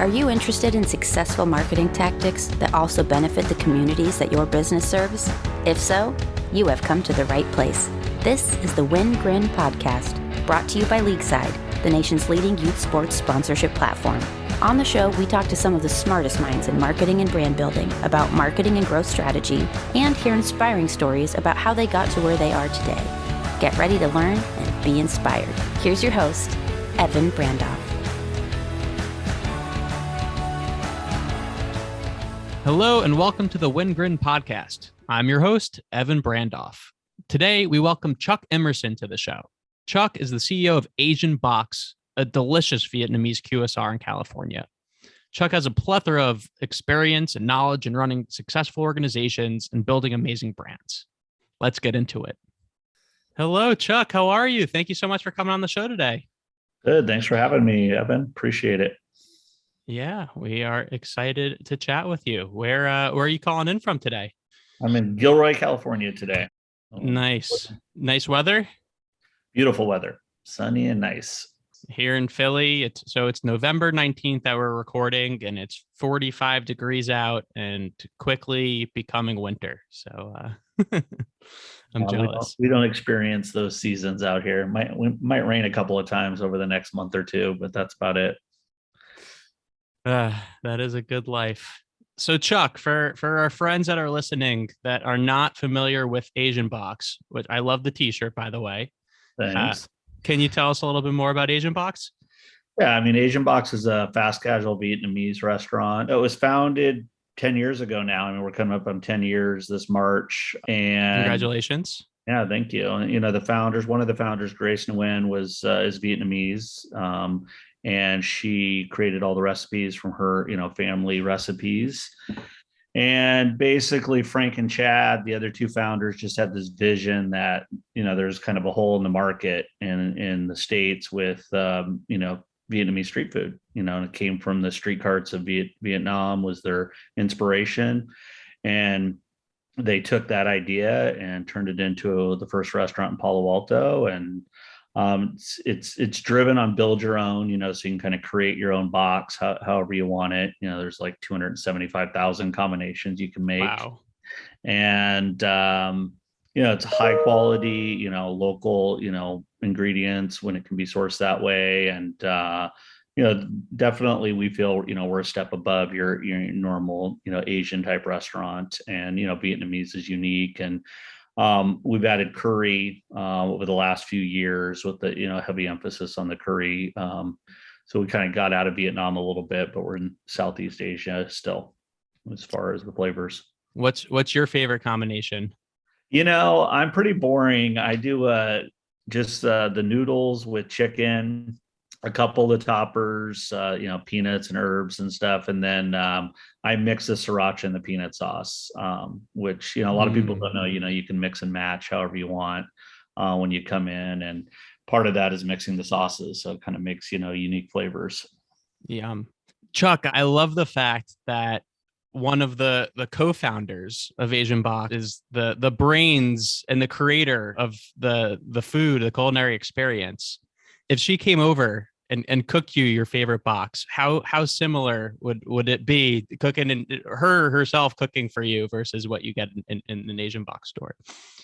Are you interested in successful marketing tactics that also benefit the communities that your business serves? If so, you have come to the right place. This is the Win Grin podcast, brought to you by Leagueside, the nation's leading youth sports sponsorship platform. On the show, we talk to some of the smartest minds in marketing and brand building about marketing and growth strategy, and hear inspiring stories about how they got to where they are today. Get ready to learn and be inspired. Here's your host, Evan Brandoff. Hello and welcome to the Win Grin podcast. I'm your host, Evan Brandoff. Today, we welcome Chuck Imerson to the show. Chuck is the CEO of Asian Box, a delicious Vietnamese QSR in California. Chuck has a plethora of experience and knowledge in running successful organizations and building amazing brands. Let's get into it. Hello, Chuck. How are you? Thank you so much for coming on the show today. Good. Thanks for having me, Evan. Appreciate it. Yeah, we are excited to chat with you. Where are you calling in from today? I'm in Gilroy, California today. Nice weather. Beautiful weather. Sunny and nice. Here in Philly, it's November 19th that we're recording, and it's 45 degrees out and quickly becoming winter. So I'm jealous. We don't experience those seasons out here. Might rain a couple of times over the next month or two, but that's about it. That is a good life. So Chuck, for our friends that are listening that are not familiar with Asian Box, which I love the t-shirt, by the way. Thanks. Can you tell us a little bit more about Asian Box? Yeah, I mean, Asian Box is a fast casual Vietnamese restaurant. It was founded 10 years ago now. I mean, we're coming up on 10 years this March. And congratulations. Yeah, thank you. And, one of the founders, Grace Nguyen, is Vietnamese. And she created all the recipes from her, family recipes. And basically Frank and Chad, the other two founders, just had this vision that, there's kind of a hole in the market in the States with, Vietnamese street food, and it came from the street carts of Vietnam was their inspiration. And they took that idea and turned it into the first restaurant in Palo Alto. And it's driven on build your own, so you can kind of create your own box however you want it. There's like 275,000 combinations you can make. Wow. And it's high quality, local, ingredients when it can be sourced that way. And definitely we feel, we're a step above your normal, Asian type restaurant. And Vietnamese is unique. And we've added curry over the last few years with the heavy emphasis on the curry. So we kind of got out of Vietnam a little bit, but we're in Southeast Asia still as far as the flavors. What's your favorite combination? I'm pretty boring. I do just the noodles with chicken, a couple of the toppers, peanuts and herbs and stuff. And then I mix the sriracha and the peanut sauce, which, a lot of people don't know, you can mix and match however you want when you come in. And part of that is mixing the sauces. So it kind of makes, unique flavors. Yum. Chuck, I love the fact that one of the co-founders of Asian Box is the brains and the creator of the food, the culinary experience. If she came over and cook you your favorite box, how similar would it be cooking and herself cooking for you versus what you get in an Asian Box store?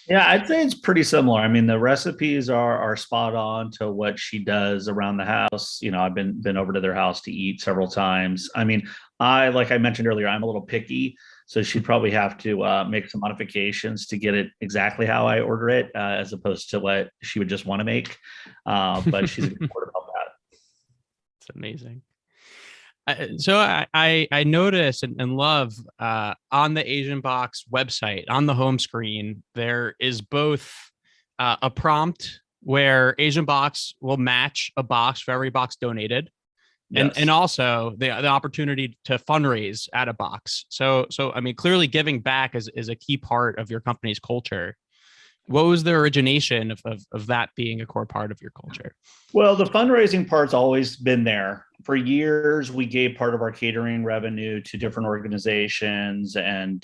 Yeah, I'd say it's pretty similar. I mean, the recipes are spot on to what she does around the house. I've been over to their house to eat several times. I mean, like I mentioned earlier, I'm a little picky, so she'd probably have to make some modifications to get it exactly how I order it, as opposed to what she would just want to make. But she's a good supporter about that. It's amazing. So I notice and love on the Asian Box website, on the home screen, there is both a prompt where Asian Box will match a box for every box donated. Yes. And also the opportunity to fundraise at a box. So I mean, clearly giving back is a key part of your company's culture. What was the origination of that being a core part of your culture? Well, the fundraising part's always been there. For years, we gave part of our catering revenue to different organizations, and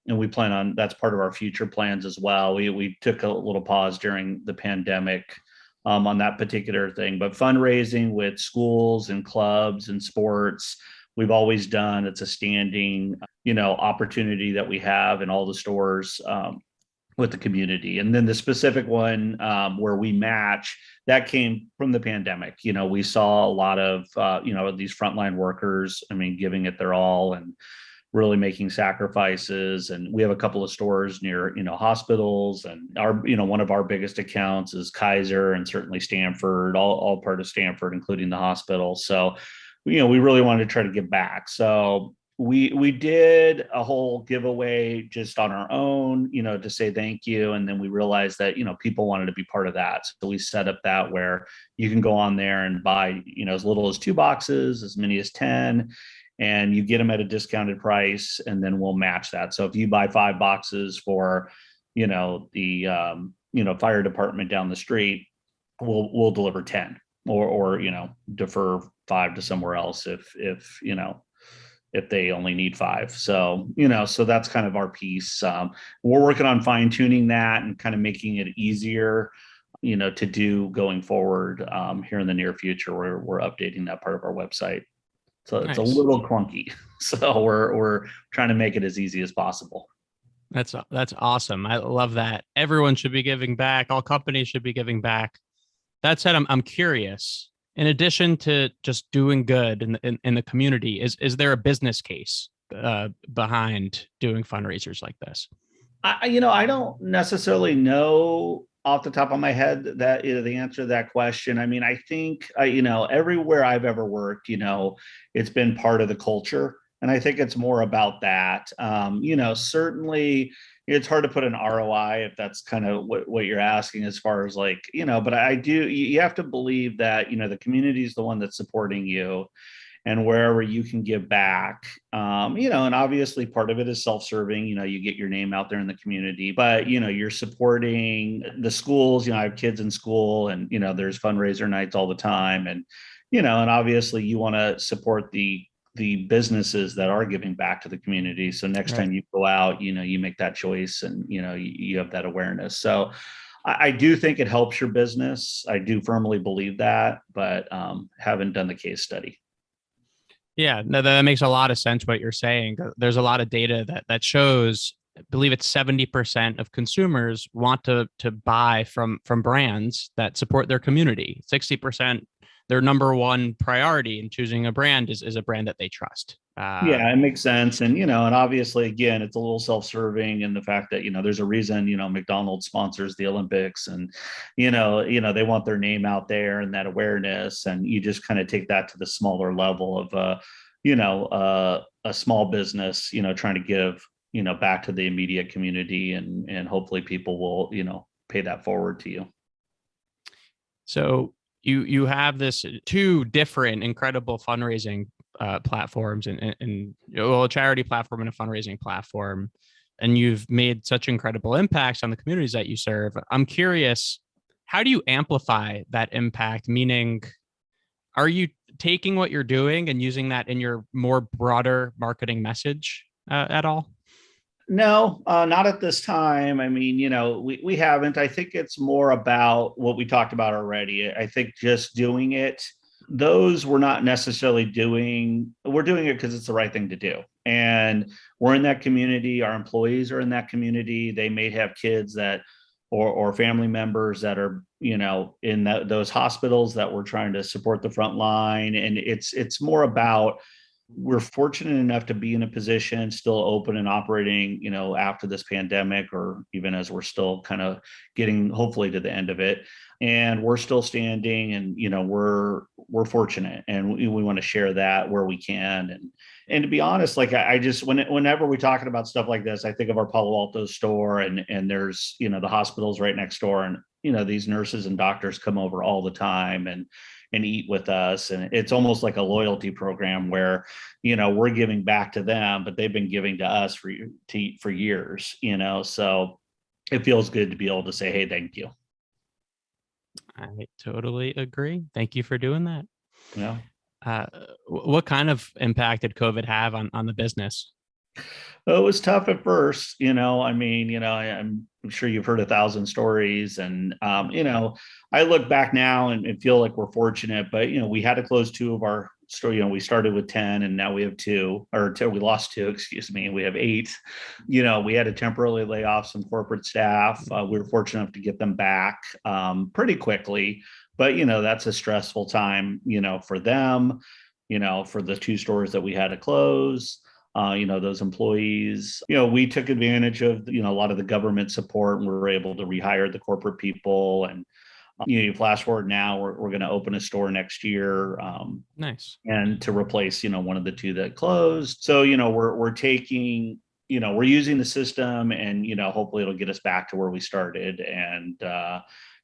we plan on, that's part of our future plans as well. We took a little pause during the pandemic on that particular thing, but fundraising with schools and clubs and sports we've always done. It's a standing, opportunity that we have in all the stores. With the community. And then the specific one where we match, that came from the pandemic. We saw a lot of, these frontline workers, giving it their all and really making sacrifices. And we have a couple of stores near, hospitals, and one of our biggest accounts is Kaiser and certainly Stanford, all part of Stanford, including the hospital. So, we really wanted to try to give back. So we did a whole giveaway just on our own, to say thank you. And then we realized that, people wanted to be part of that. So we set up that where you can go on there and buy, as little as 2 boxes, as many as 10, and you get them at a discounted price, and then we'll match that. So if you buy 5 boxes for, the, fire department down the street, we'll deliver 10 or, defer 5 to somewhere else if they only need 5. So, so that's kind of our piece. We're working on fine tuning that and kind of making it easier, to do going forward here in the near future. We're updating that part of our website. So it's a little clunky. So we're trying to make it as easy as possible. That's awesome. I love that. Everyone should be giving back. All companies should be giving back. That said, I'm curious. In addition to just doing good in the community, is there a business case behind doing fundraisers like this? I don't necessarily know off the top of my head that the answer to that question. I think everywhere I've ever worked, it's been part of the culture, and I think it's more about that. Certainly it's hard to put an ROI if that's kind of what you're asking, as far as but you have to believe that, the community is the one that's supporting you, and wherever you can give back, and obviously part of it is self-serving, you get your name out there in the community, but, you're supporting the schools. I have kids in school, and, there's fundraiser nights all the time. And, and obviously you want to support the businesses that are giving back to the community. So next time you go out, you make that choice, and, you have that awareness. So I do think it helps your business. I do firmly believe that, but haven't done the case study. Yeah, no, that makes a lot of sense what you're saying. There's a lot of data that shows, I believe it's 70% of consumers want to buy from brands that support their community. 60%, their number one priority in choosing a brand is a brand that they trust. Yeah, it makes sense. And, and obviously, again, it's a little self-serving in the fact that, there's a reason, McDonald's sponsors the Olympics, and, they want their name out there and that awareness. And you just kind of take that to the smaller level of, a small business, trying to give, back to the immediate community, and hopefully people will, pay that forward to you. So you have this 2 different incredible fundraising platforms, and a charity platform and a fundraising platform, and you've made such incredible impacts on the communities that you serve. I'm curious, how do you amplify that impact? Meaning, are you taking what you're doing and using that in your more broader marketing message at all? No, not at this time. We haven't. I think it's more about what we talked about already. I think just doing it, those we're not necessarily doing. We're doing it because it's the right thing to do. And we're in that community. Our employees are in that community. They may have kids that, or family members that are, in those hospitals that we're trying to support the front line. And it's more about, we're fortunate enough to be in a position still open and operating, after this pandemic, or even as we're still kind of getting hopefully to the end of it, and we're still standing, and, we're fortunate, and we want to share that where we can. And to be honest, I just, whenever we're talking about stuff like this, I think of our Palo Alto store, and there's, the hospitals right next door, and, these nurses and doctors come over all the time and eat with us. And it's almost like a loyalty program where, we're giving back to them, but they've been giving to us for years, so it feels good to be able to say, hey, thank you. I totally agree. Thank you for doing that. Yeah. What kind of impact did COVID have on the business? It was tough at first, I'm sure you've heard 1,000 stories, and, I look back now and feel like we're fortunate, but, we had to close 2 of our store, we started with 10 and now we have we lost two, excuse me, and we have 8. We had to temporarily lay off some corporate staff. We were fortunate enough to get them back pretty quickly, but that's a stressful time, for them, for the 2 stores that we had to close. Those employees, we took advantage of, a lot of the government support, and we were able to rehire the corporate people. And, you flash forward now, we're going to open a store next year. Nice. And to replace, one of the 2 that closed. So, we're taking, we're using the system, and, hopefully it'll get us back to where we started. And,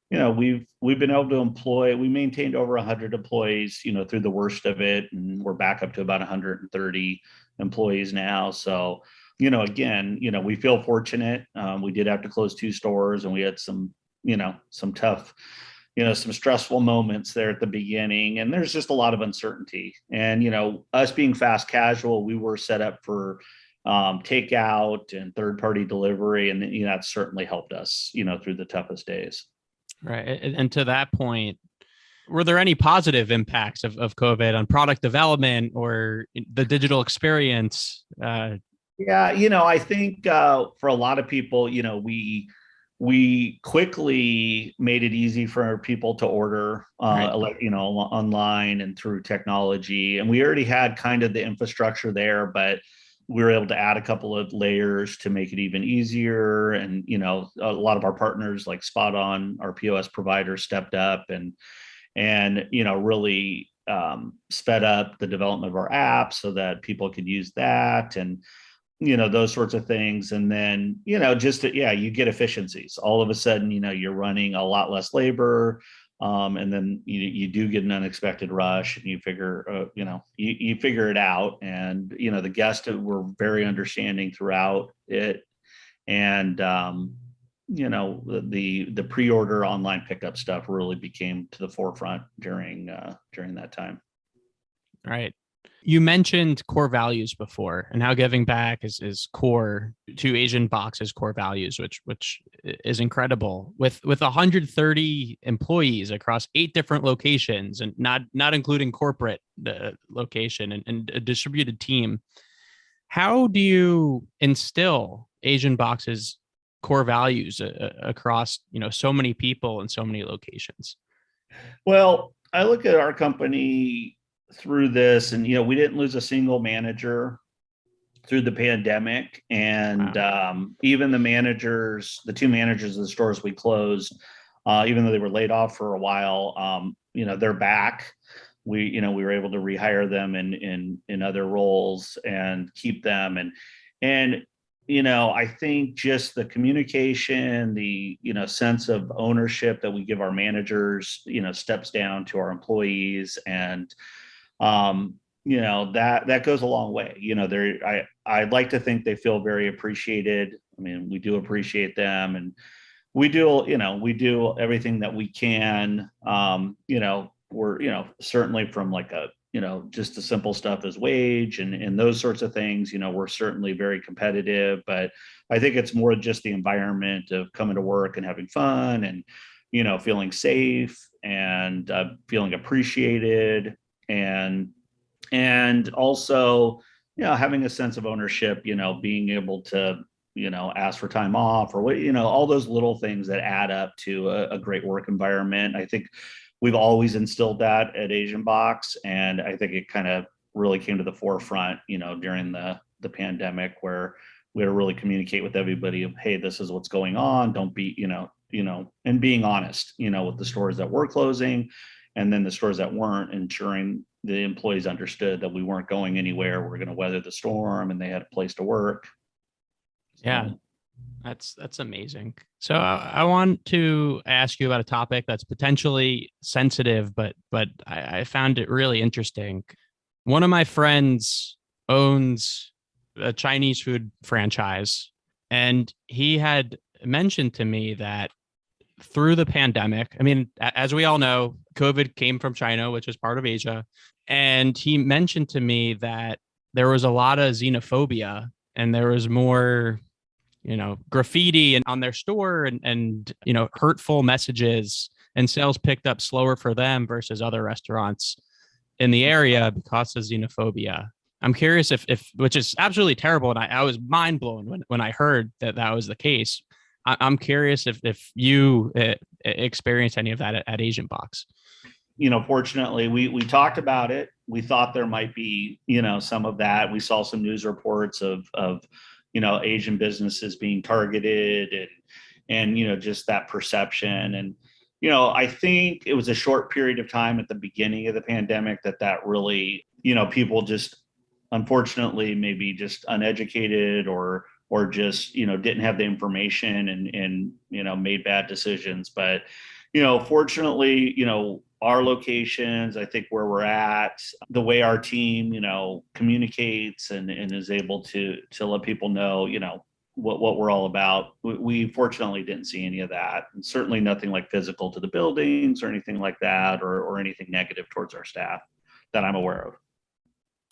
we've been able to we maintained over 100 employees, through the worst of it. And we're back up to about 130 employees now. So, again, we feel fortunate. We did have to close 2 stores, and we had some tough, some stressful moments there at the beginning, and there's just a lot of uncertainty. And, us being fast casual, we were set up for takeout and third-party delivery. And, that certainly helped us, through the toughest days. Right. And to that point, were there any positive impacts of COVID on product development or the digital experience? Yeah, I think for a lot of people, we quickly made it easy for people to order, Right. Online and through technology. And we already had kind of the infrastructure there, but we were able to add a couple of layers to make it even easier. And, a lot of our partners like Spot On, our POS provider, stepped up and really sped up the development of our app so that people could use that. And, those sorts of things. And then, you get efficiencies. All of a sudden, you're running a lot less labor. And then you do get an unexpected rush, and you figure, you figure it out. And, the guests were very understanding throughout it. And, the pre-order online pickup stuff really became to the forefront during that time. Right. You mentioned core values before, and how giving back is core to Asian Box's core values, which is incredible. With 130 employees across 8 different locations, and not including corporate location and a distributed team, how do you instill Asian Box's core values across so many people and so many locations? Well, I look at our company through this, and we didn't lose a single manager through the pandemic. And wow. Even the 2 managers of the stores we closed, even though they were laid off for a while, they're back. We were able to rehire them in other roles and keep them. And I think just the communication, the sense of ownership that we give our managers, steps down to our employees. And that goes a long way. I'd like to think they feel very appreciated. I mean, we do appreciate them, and we do everything that we can. We're, certainly from like just the simple stuff as wage and those sorts of things, we're certainly very competitive, but I think it's more just the environment of coming to work and having fun and, feeling safe and feeling appreciated. And also, having a sense of ownership, being able to, ask for time off or what, all those little things that add up to a great work environment. I think we've always instilled that at Asian Box. And I think it kind of really came to the forefront, during the pandemic, where we had to really communicate with everybody of, hey, this is what's going on. Don't be, and being honest, with the stores that were closing and then the stores that weren't, ensuring the employees understood that we weren't going anywhere. We're going to weather the storm, and they had a place to work. Yeah, that's amazing. So I want to ask you about a topic that's potentially sensitive, but I found it really interesting. One of my friends owns a Chinese food franchise, and he had mentioned to me that through the pandemic, I mean, as we all know, COVID came from China, which is part of Asia. And he mentioned to me that there was a lot of xenophobia, and there was more, graffiti and on their store and hurtful messages, and sales picked up slower for them versus other restaurants. in the area because of xenophobia. I'm curious if which is absolutely terrible. And I was mind blown when I heard that was the case. I'm curious if you experienced any of that at Asian Box. Fortunately, we talked about it. We thought there might be, some of that. We saw some news reports of Asian businesses being targeted and just that perception. And, I think it was a short period of time at the beginning of the pandemic that really, people just, unfortunately, maybe just uneducated or just, didn't have the information and made bad decisions. But, fortunately, our locations, I think where we're at, the way our team, communicates and is able to let people know, what we're all about. We fortunately didn't see any of that, and certainly nothing like physical to the buildings or anything like that, or anything negative towards our staff that I'm aware of.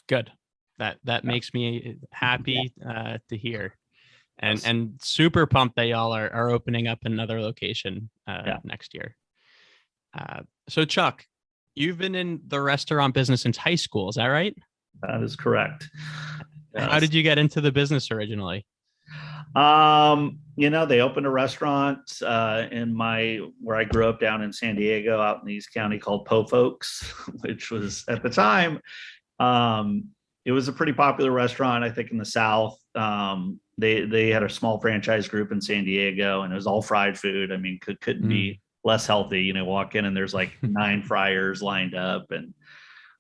Good. That makes me happy to hear. And super pumped that y'all are opening up another location next year. So Chuck, you've been in the restaurant business since high school. Is that right? That is correct. Yes. How did you get into the business originally? They opened a restaurant where I grew up down in San Diego, out in the East County, called Po Folks, which was at the time, it was a pretty popular restaurant, I think, in the South. They had a small franchise group in San Diego, and it was all fried food. I mean, couldn't be less healthy. Walk in and there's like 9 fryers lined up. And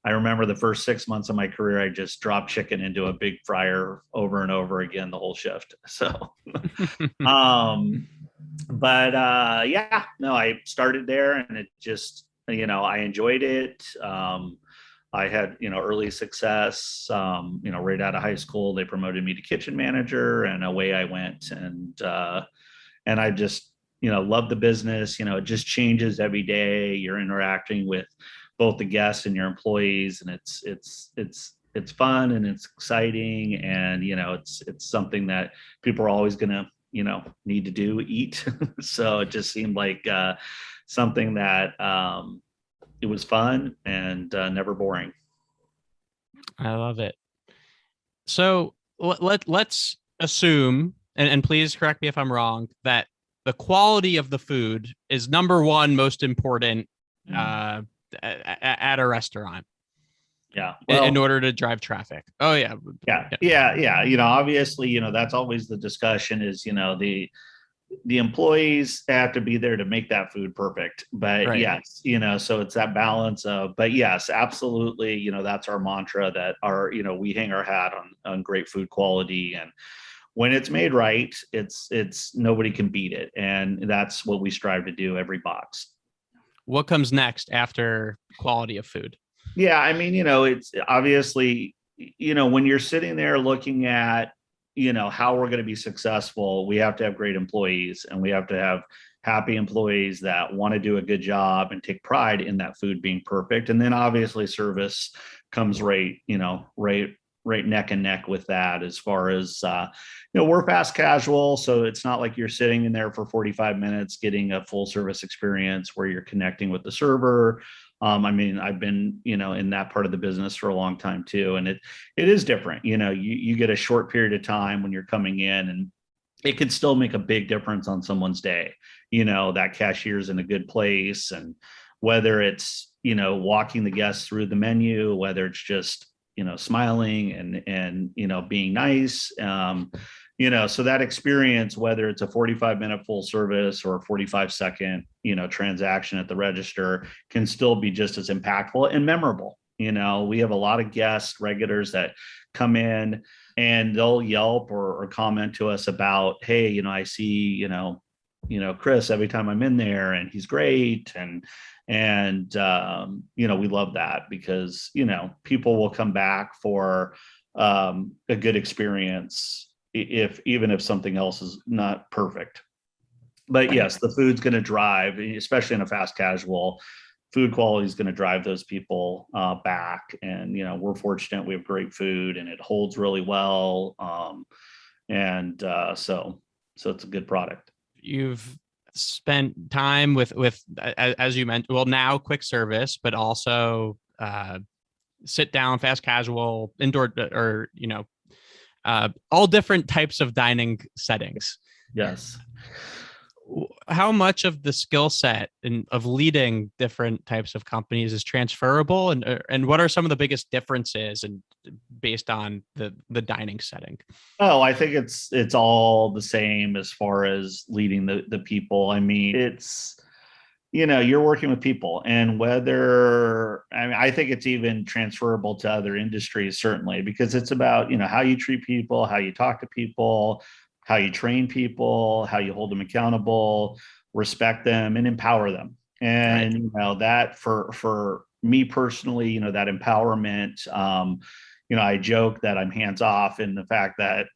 I remember the first 6 months of my career, I just dropped chicken into a big fryer over and over again the whole shift. So, I started there, and it just, I enjoyed it. I had, early success, right out of high school. They promoted me to kitchen manager, and away I went. And I just, love the business. It just changes every day. You're interacting with both the guests and your employees, and it's fun and it's exciting. And, it's something that people are always going to, need to eat. So it just seemed like something that it was fun and never boring. I love it. So let's assume, and please correct me if I'm wrong, that the quality of the food is number one most important at a restaurant. Yeah. In order to drive traffic. Oh yeah. Obviously, that's always the discussion is, the employees have to be there to make that food perfect. But right. Yes, so it's that balance of, but yes, absolutely. That's our mantra, that we hang our hat on great food quality. And when it's made right, it's nobody can beat it. And that's what we strive to do every box. What comes next after quality of food? Yeah. I mean, it's obviously, when you're sitting there looking at, how we're going to be successful, we have to have great employees, and we have to have happy employees that want to do a good job and take pride in that food being perfect. And then obviously service comes right neck and neck with that, as far as, we're fast casual. So it's not like you're sitting in there for 45 minutes getting a full service experience where you're connecting with the server. I've been, in that part of the business for a long time too. And it is different. You get a short period of time when you're coming in, and it can still make a big difference on someone's day. That cashier's in a good place, and whether it's, walking the guests through the menu, whether it's just, smiling and, being nice, so that experience, whether it's a 45-minute full service or a 45-second, transaction at the register, can still be just as impactful and memorable. We have a lot of guests, regulars that come in and they'll Yelp or comment to us about, hey, I see, Chris every time I'm in there, and he's great. And we love that, because, people will come back for a good experience, even if something else is not perfect. But yes, the food's going to drive, especially in a fast casual, food quality is going to drive those people back. And, we're fortunate we have great food, and it holds really well. So it's a good product. You've spent time with as you mentioned, well, now quick service, but also sit down, fast casual, indoor, or, all different types of dining settings. Yes. How much of the skill set of leading different types of companies is transferable, and what are some of the biggest differences and based on the dining setting? Oh, I think it's all the same as far as leading the people. I mean, it's, you're working with people, and I think it's even transferable to other industries, certainly, because it's about, how you treat people, how you talk to people, how you train people, how you hold them accountable, respect them, and empower them. Right. And, that for me personally, that empowerment, I joke that I'm hands off in the fact that,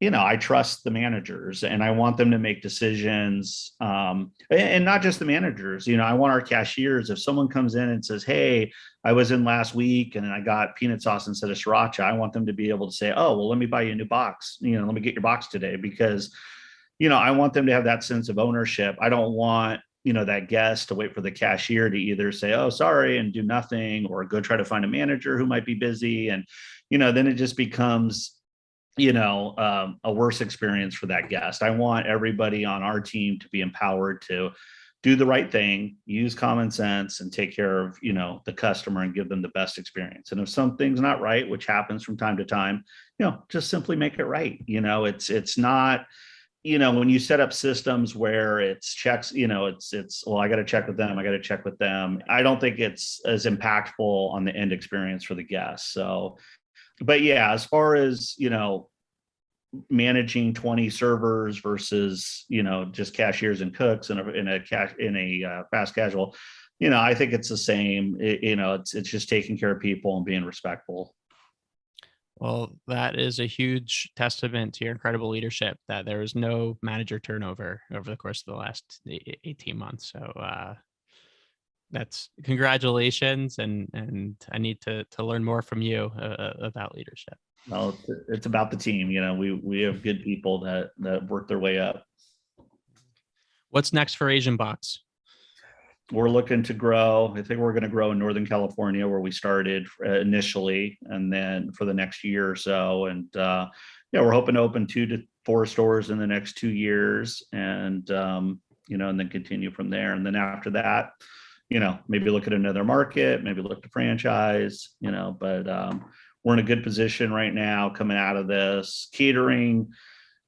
I trust the managers and I want them to make decisions. And not just the managers, I want our cashiers. If someone comes in and says, "Hey, I was in last week and I got peanut sauce instead of sriracha," I want them to be able to say, "Oh, well, let me buy you a new box. Let me get your box today," because, I want them to have that sense of ownership. I don't want, that guest to wait for the cashier to either say, "Oh, sorry," and do nothing, or go try to find a manager who might be busy. And, then it just becomes, a worse experience for that guest. I want everybody on our team to be empowered to do the right thing, use common sense, and take care of, the customer and give them the best experience. And if something's not right, which happens from time to time, just simply make it right. It's not, when you set up systems where it's checks, well, I got to check with them. I got to check with them. I don't think it's as impactful on the end experience for the guests. So, but yeah, as far as, managing 20 servers versus, just cashiers and cooks in a fast casual, I think it's the same. It's just taking care of people and being respectful. Well, that is a huge testament to your incredible leadership, that there was no manager turnover over the course of the last 18 months. So that's congratulations. And I need to learn more from you about leadership. Well, it's about the team. We have good people that work their way up. What's next for Asian Box? We're looking to grow. I think we're going to grow in Northern California, where we started initially, and then for the next year or so. And we're hoping to open 2 to 4 stores in the next 2 years, and and then continue from there. And then after that, maybe look at another market, maybe look to franchise. But we're in a good position right now coming out of this. Catering,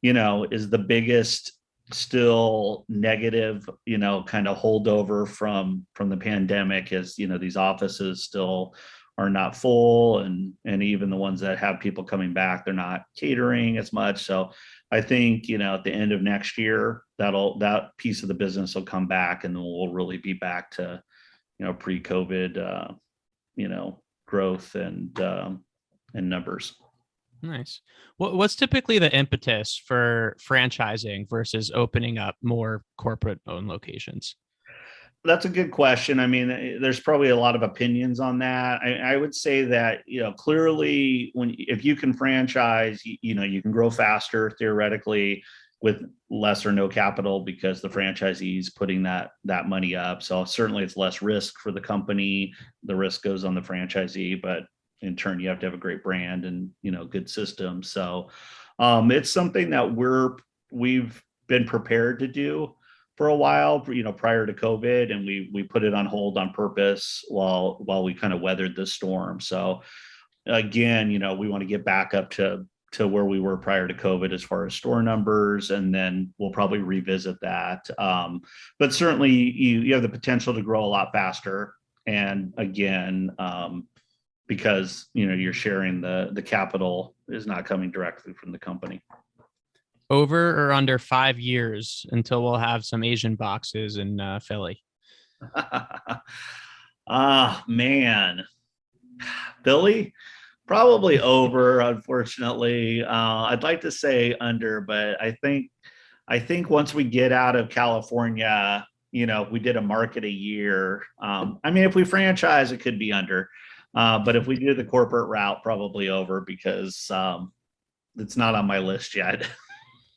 is the biggest still negative, kind of holdover from the pandemic, as these offices still are not full, and even the ones that have people coming back, they're not catering as much. So I think, at the end of next year, that piece of the business will come back, and then we'll really be back to, pre-COVID, growth and numbers. Nice. What's typically the impetus for franchising versus opening up more corporate-owned locations? That's a good question. I mean, there's probably a lot of opinions on that. I would say that, clearly, if you can franchise, you can grow faster theoretically with less or no capital, because the franchisee is putting that money up. So certainly it's less risk for the company. The risk goes on the franchisee, but in turn, you have to have a great brand and, good system. So it's something that we've been prepared to do for a while, prior to COVID, and we put it on hold on purpose while we kind of weathered the storm. So again, we want to get back up to where we were prior to COVID as far as store numbers, and then we'll probably revisit that. But certainly you have the potential to grow a lot faster. And again, because you're sharing the capital is not coming directly from the company. Over or under 5 years until we'll have some Asian boxes in Philly? Man, Philly, probably over, unfortunately. I'd like to say under, but I think once we get out of California, if we did a market a year, if we franchise, it could be under. But if we do the corporate route, probably over, because it's not on my list yet.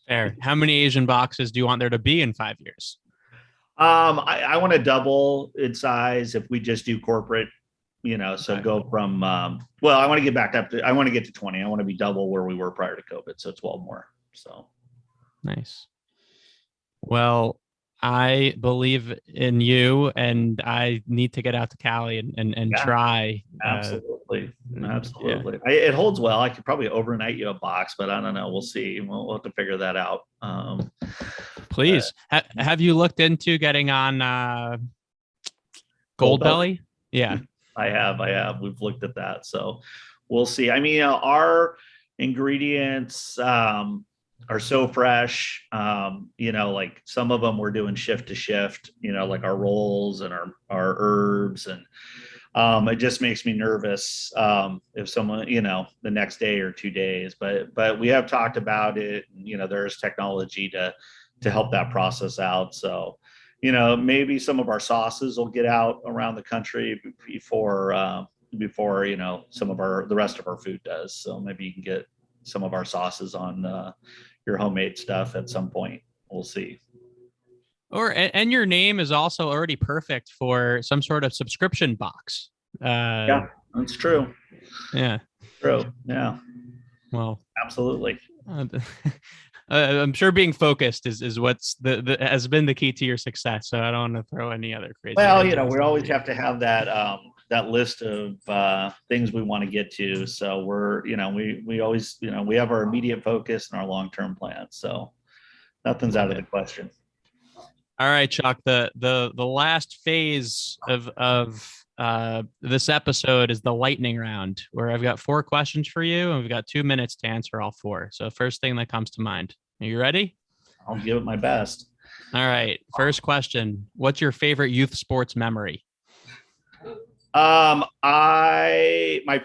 Fair. How many Asian boxes do you want there to be in 5 years? I want to double in size if we just do corporate So go from, well, I want to get back up I want to get to 20. I want to be double where we were prior to COVID. So 12 more. So nice. Well, I believe in you, and I need to get out to Cali and try. Absolutely. Yeah. It holds well. I could probably overnight you a box, but I don't know. We'll see. We'll have to figure that out. Please. Have you looked into getting on Gold Belly? Yeah. I have. We've looked at that. So we'll see. I mean, our ingredients are so fresh. Like some of them we're doing shift to shift, like our rolls and our herbs. And it just makes me nervous if someone, the next day or 2 days. But we have talked about it. And, there's technology to help that process out. So maybe some of our sauces will get out around the country before some of the rest of our food does. So maybe you can get some of our sauces on your homemade stuff at some point. We'll see. And your name is also already perfect for some sort of subscription box. Yeah, that's true. Yeah. True. Yeah. Well, absolutely. I'm sure being focused is what's the has been the key to your success. So I don't want to throw any other crazy. Well, we always have to have that list of things we want to get to. So we're, we always, we have our immediate focus and our long-term plans. So nothing's out of the question. All right, Chuck. The last phase of this episode is the lightning round, where I've got 4 questions for you, and we've got 2 minutes to answer all 4. So first thing that comes to mind. Are you ready? I'll give it my best. All right. First question. What's your favorite youth sports memory? My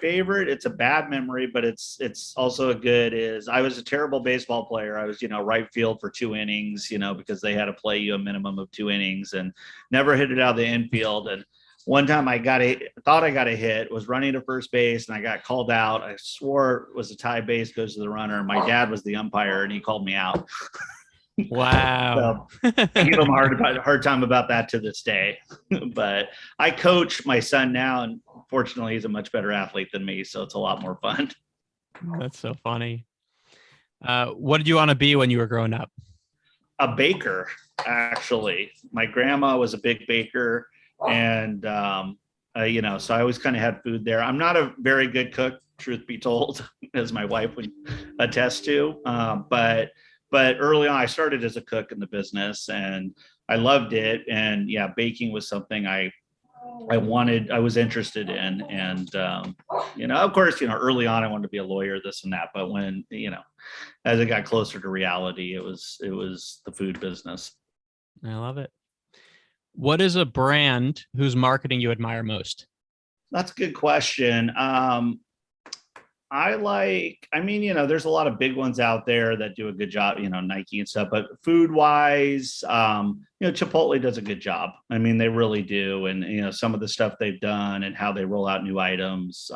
favorite, it's a bad memory, but it's also a good, is I was a terrible baseball player. I was, right field for 2 innings, because they had to play you a minimum of 2 innings and never hit it out of the infield. And one time thought I got a hit, was running to first base, and I got called out. I swore it was a tie, base goes to the runner. My dad was the umpire and he called me out. Wow. So I give him a hard time about that to this day. But I coach my son now, and fortunately he's a much better athlete than me, so it's a lot more fun. That's so funny. What did you want to be when you were growing up? A baker, actually. My grandma was a big baker, and so I always kind of had food there. I'm not a very good cook, truth be told, as my wife would attest to. But early on, I started as a cook in the business, and I loved it. And yeah, baking was something I was interested in. And, of course, early on I wanted to be a lawyer, this and that. But when, as it got closer to reality, it was the food business. I love it. What is a brand whose marketing you admire most? That's a good question. There's a lot of big ones out there that do a good job, Nike and stuff, but food wise, Chipotle does a good job. I mean, they really do. And, some of the stuff they've done and how they roll out new items,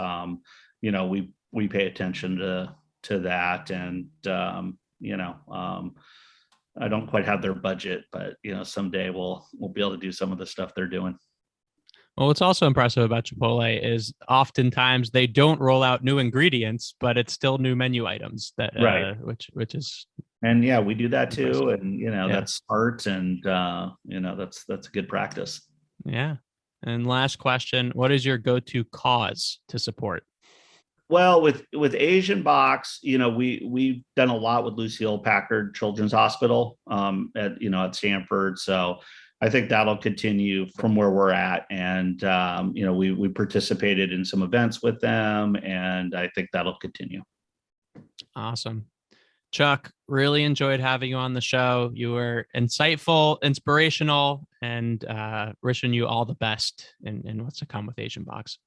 we pay attention to that. And, I don't quite have their budget, but, someday we'll be able to do some of the stuff they're doing. Well, what's also impressive about Chipotle is oftentimes they don't roll out new ingredients, but it's still new menu items that, right. Which is. And yeah, we do that too. And, Yeah. That's smart, and, that's a good practice. Yeah. And last question, what is your go-to cause to support? Well, with Asian Box, we've done a lot with Lucille Packard Children's Hospital at Stanford. So I think that'll continue from where we're at. And, we participated in some events with them, and I think that'll continue. Awesome. Chuck, really enjoyed having you on the show. You were insightful, inspirational, and wishing you all the best in what's to come with Asian Box.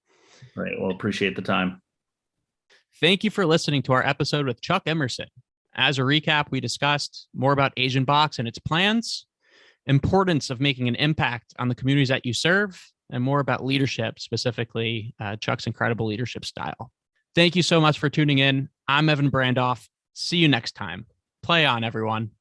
Great. Well, appreciate the time. Thank you for listening to our episode with Chuck Imerson. As a recap, we discussed more about Asian Box and its plans, importance of making an impact on the communities that you serve, and more about leadership, specifically Chuck's incredible leadership style. Thank you so much for tuning in. I'm Evan Brandoff. See you next time. Play on, everyone.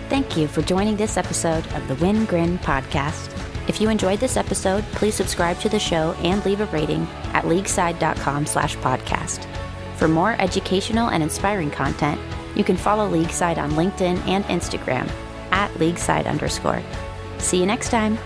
Thank you for joining this episode of the Win Grin podcast. If you enjoyed this episode, please subscribe to the show and leave a rating at leagueside.com/podcast. For more educational and inspiring content, you can follow Leagueside on LinkedIn and Instagram @Leagueside_. See you next time.